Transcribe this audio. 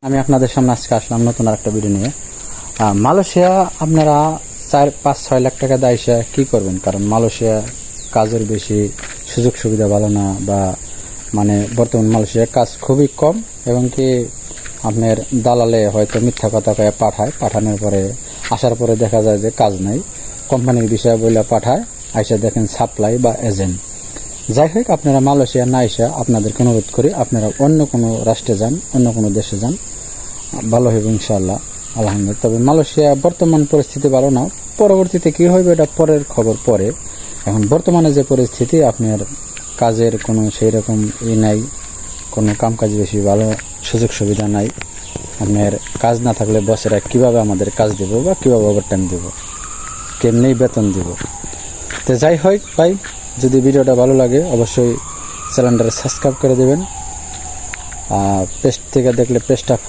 আমি আপনাদের সামনে আজকে আসলাম নতুন আরেকটা ভিডিও নিয়ে। মালয়েশিয়া আপনারা 4-5-6 লাখ টাকা দিয়ে এসে কি করবেন? কারণ মালয়েশিয়া কাজের বেশি সুযোগ সুবিধা ভালো না, বা মানে বর্তমান মালয়েশিয়ার কাজ খুবই কম, এবং কি আপনার দালালে হয়তো মিথ্যা কথা কয়ে পাঠানোর পরে আসার পরে দেখা যায় যে কাজ নাই, কোম্পানির বিষয় বলে পাঠায়, আইসা দেখেন সাপ্লাই বা এজেন্ট। যাই হোক, আপনারা মালয়েশিয়া না এসে আপনাদেরকে অনুরোধ করি আপনারা অন্য কোনো রাষ্ট্রে যান, অন্য কোনো দেশে যান, ভালো হবে ইনশাআল্লাহ, আলহামদুলিল্লাহ। তবে মালয়েশিয়া বর্তমান পরিস্থিতি ভালো না, পরবর্তীতে কি হইবে এটা পরের খবর পরে। এখন বর্তমানে যে পরিস্থিতি, আপনার কাজের কোনো সেই রকম নাই, কোনো কামকাজ বেশি ভালো সুযোগ সুবিধা নাই। আপনার কাজ না থাকলে বসেরা কিভাবে আমাদের কাজ দেব, বা কিভাবে ওভারটাইম দেব, কেমনি বেতন দেব। তো যাই হোক ভাই, যদি ভিডিওটা ভালো লাগে অবশ্যই চ্যানেলটা সাবস্ক্রাইব করে দেবেন। পেজ থেকে দেখলে পেজটা